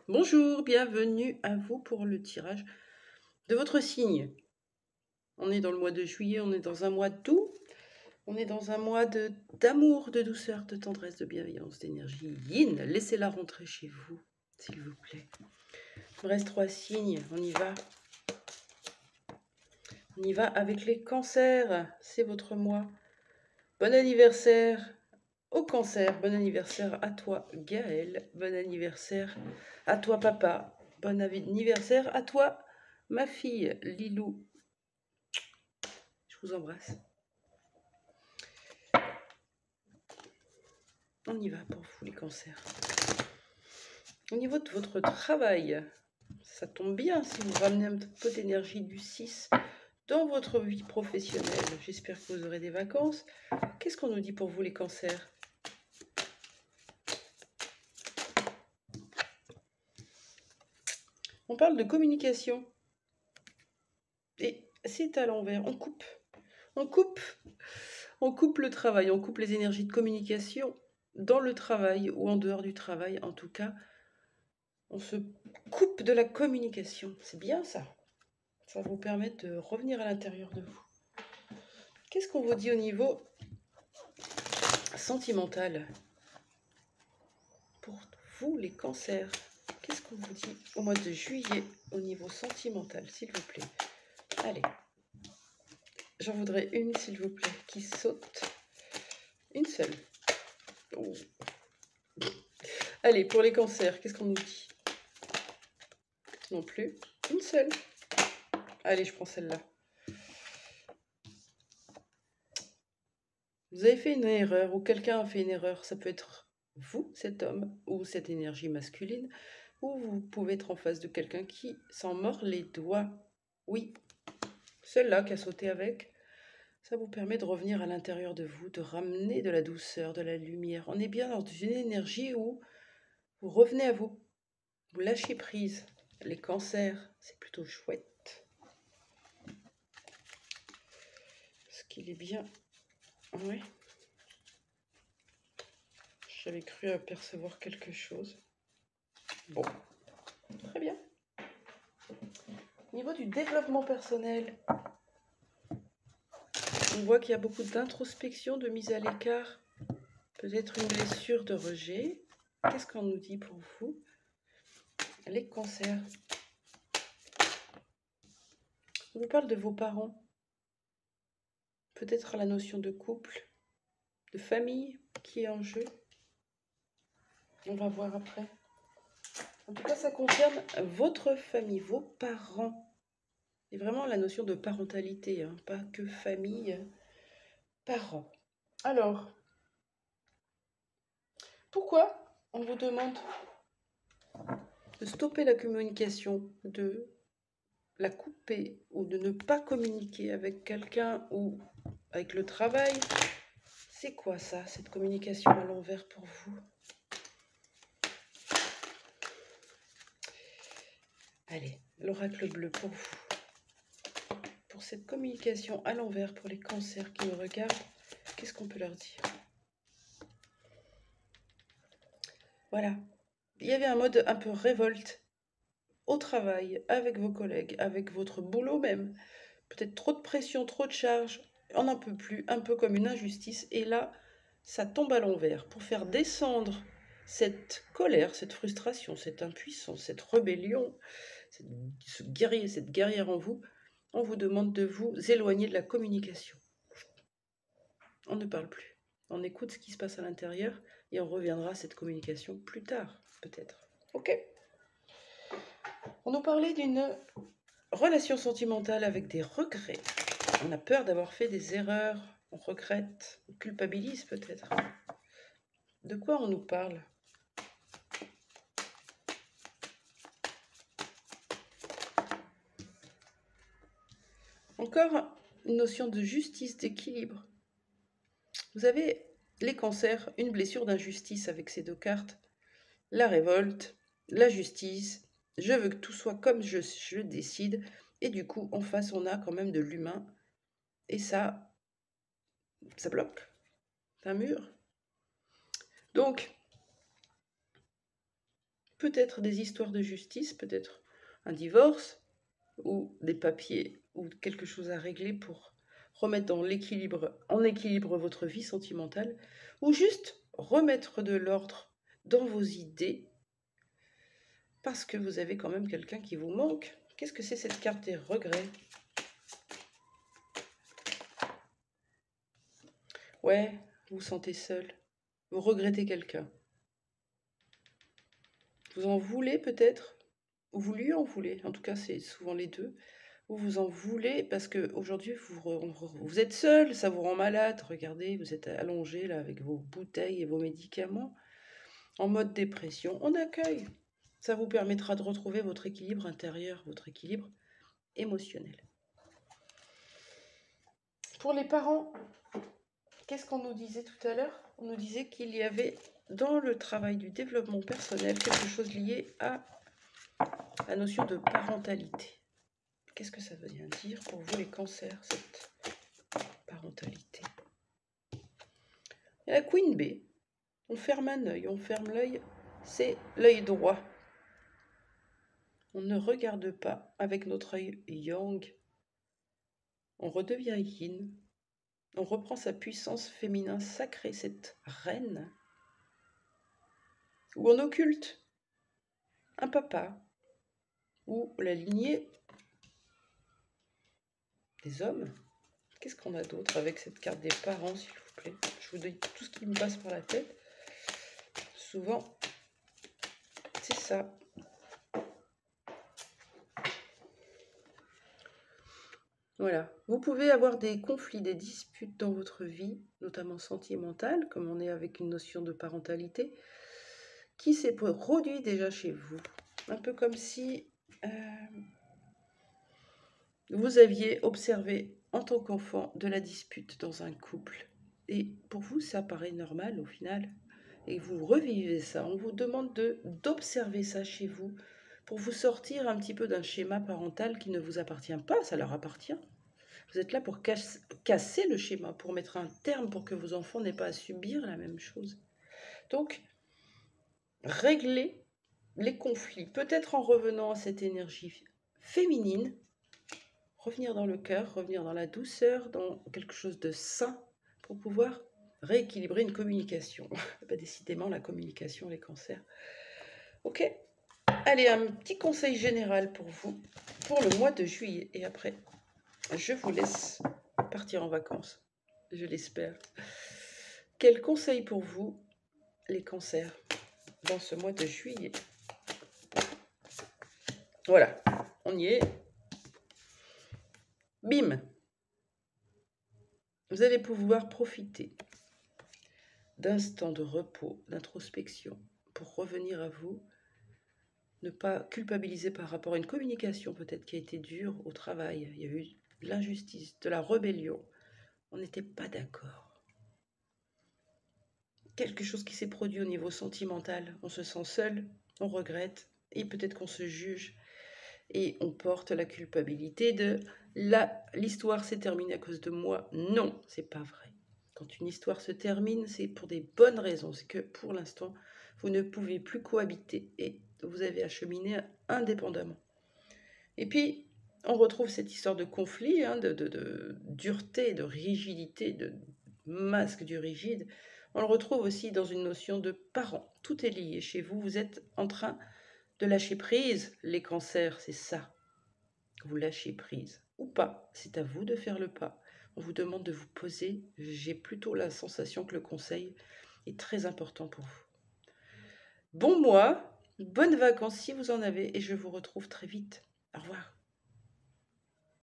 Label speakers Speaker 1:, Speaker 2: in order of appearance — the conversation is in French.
Speaker 1: Bonjour, bienvenue à vous pour le tirage de votre signe. On est dans le mois de juillet, on est dans un mois d'août, on est dans un mois d'amour, de douceur, de tendresse, de bienveillance, d'énergie yin. Laissez-la rentrer chez vous, s'il vous plaît. Il me reste 3 signes, on y va. On y va avec les cancers, c'est votre mois. Bon anniversaire au cancer, bon anniversaire à toi Gaël, bon anniversaire à toi papa, bon anniversaire à toi ma fille Lilou. Je vous embrasse. On y va pour vous les cancers. Au niveau de votre travail, ça tombe bien si vous ramenez un peu d'énergie du 6 dans votre vie professionnelle. J'espère que vous aurez des vacances. Qu'est-ce qu'on nous dit pour vous les cancers? On parle de communication. Et c'est à l'envers. On coupe. On coupe. On coupe le travail. On coupe les énergies de communication dans le travail ou en dehors du travail. En tout cas, on se coupe de la communication. C'est bien ça. Ça va vous permettre de revenir à l'intérieur de vous. Qu'est-ce qu'on vous dit au niveau sentimental? Pour vous, les cancers, qu'est-ce qu'on vous dit au mois de juillet au niveau sentimental, s'il vous plaît? Allez, j'en voudrais une, s'il vous plaît, qui saute. Une seule. Oh. Allez, pour les cancers, qu'est-ce qu'on nous dit? Non plus. Une seule. Allez, je prends celle-là. Vous avez fait une erreur ou quelqu'un a fait une erreur. Ça peut être vous, cet homme, ou cette énergie masculine, ou vous pouvez être en face de quelqu'un qui s'en mord les doigts. Oui, celle-là qui a sauté avec, ça vous permet de revenir à l'intérieur de vous, de ramener de la douceur, de la lumière. On est bien dans une énergie où vous revenez à vous, vous lâchez prise. Les cancers, c'est plutôt chouette. Parce qu'il est bien... Oui. J'avais cru apercevoir quelque chose. Bon, très bien. Au niveau du développement personnel, on voit qu'il y a beaucoup d'introspection, de mise à l'écart, peut-être une blessure de rejet. Qu'est-ce qu'on nous dit pour vous, les cancers? On vous parle de vos parents, peut-être la notion de couple, de famille qui est en jeu. On va voir après. En tout cas, ça concerne votre famille, vos parents. Et vraiment la notion de parentalité, hein, pas que famille, parents. Alors, pourquoi on vous demande de stopper la communication, de la couper ou de ne pas communiquer avec quelqu'un ou avec le travail? C'est quoi ça, cette communication à l'envers pour vous? Allez, l'oracle bleu pour vous. Pour cette communication à l'envers pour les cancers qui nous regardent, qu'est-ce qu'on peut leur dire? Voilà, il y avait un mode un peu révolte au travail, avec vos collègues, avec votre boulot même. Peut-être trop de pression, trop de charge, on n'en peut plus, un peu comme une injustice. Et là, ça tombe à l'envers pour faire descendre cette colère, cette frustration, cette impuissance, cette rébellion, cette guerrière en vous. On vous demande de vous éloigner de la communication. On ne parle plus. On écoute ce qui se passe à l'intérieur et on reviendra à cette communication plus tard, peut-être. Ok. On nous parlait d'une relation sentimentale avec des regrets. On a peur d'avoir fait des erreurs, on regrette, on culpabilise peut-être. De quoi on nous parle? Encore une notion de justice, d'équilibre. Vous avez les cancers, une blessure d'injustice avec ces deux cartes. La révolte, la justice, je veux que tout soit comme je décide. Et du coup, en face, on a quand même de l'humain. Et ça bloque. C'est un mur. Donc, peut-être des histoires de justice, peut-être un divorce ou des papiers ou quelque chose à régler pour remettre en équilibre votre vie sentimentale ou juste remettre de l'ordre dans vos idées parce que vous avez quand même quelqu'un qui vous manque. Qu'est-ce que c'est cette carte des regrets? Ouais, vous vous sentez seul. Vous regrettez quelqu'un. Vous en voulez peut-être, ou vous lui en voulez, en tout cas c'est souvent les deux, ou vous en voulez parce que aujourd'hui vous êtes seul, ça vous rend malade, regardez, vous êtes allongé là avec vos bouteilles et vos médicaments, en mode dépression, on accueille. Ça vous permettra de retrouver votre équilibre intérieur, votre équilibre émotionnel. Pour les parents, qu'est-ce qu'on nous disait tout à l'heure? On nous disait qu'il y avait dans le travail du développement personnel quelque chose lié à la notion de parentalité. Qu'est-ce que ça veut bien dire pour vous les cancers, cette parentalité? Et la Queen Bee, on ferme un œil, on ferme l'œil, c'est l'œil droit. On ne regarde pas avec notre œil yang. On redevient yin. On reprend sa puissance féminin sacrée, cette reine. Ou on occulte un papa ou la lignée des hommes. Qu'est-ce qu'on a d'autre avec cette carte des parents, s'il vous plaît? Je vous dis tout ce qui me passe par la tête. Souvent, c'est ça. Voilà. Vous pouvez avoir des conflits, des disputes dans votre vie, notamment sentimentale, comme on est avec une notion de parentalité, qui s'est produit déjà chez vous. Un peu comme si vous aviez observé en tant qu'enfant de la dispute dans un couple. Et pour vous, ça paraît normal au final. Et vous revivez ça. On vous demande d'observer ça chez vous pour vous sortir un petit peu d'un schéma parental qui ne vous appartient pas, ça leur appartient. Vous êtes là pour casser le schéma, pour mettre un terme pour que vos enfants n'aient pas à subir la même chose. Donc, régler les conflits, peut-être en revenant à cette énergie féminine, revenir dans le cœur, revenir dans la douceur, dans quelque chose de sain, pour pouvoir rééquilibrer une communication. Décidément, la communication, les cancers. Ok, allez, un petit conseil général pour vous, pour le mois de juillet, et après, je vous laisse partir en vacances, je l'espère. Quel conseil pour vous, les cancers, dans ce mois de juillet? Voilà, on y est. Bim! Vous allez pouvoir profiter d'instants de repos, d'introspection, pour revenir à vous, ne pas culpabiliser par rapport à une communication peut-être qui a été dure au travail. Il y a eu de l'injustice, de la rébellion. On n'était pas d'accord. Quelque chose qui s'est produit au niveau sentimental. On se sent seul, on regrette, et peut-être qu'on se juge. Et on porte la culpabilité de l'histoire s'est terminée à cause de moi. Non, c'est pas vrai. Quand une histoire se termine, c'est pour des bonnes raisons. C'est que pour l'instant, vous ne pouvez plus cohabiter et vous avez à cheminer indépendamment. Et puis, on retrouve cette histoire de conflit, de dureté, de rigidité, de masque du rigide. On le retrouve aussi dans une notion de parent. Tout est lié chez vous. Vous êtes en train de lâcher prise. Les cancers, c'est ça. Vous lâchez prise ou pas. C'est à vous de faire le pas. On vous demande de vous poser. J'ai plutôt la sensation que le conseil est très important pour vous. Bon mois, bonnes vacances si vous en avez et je vous retrouve très vite. Au revoir.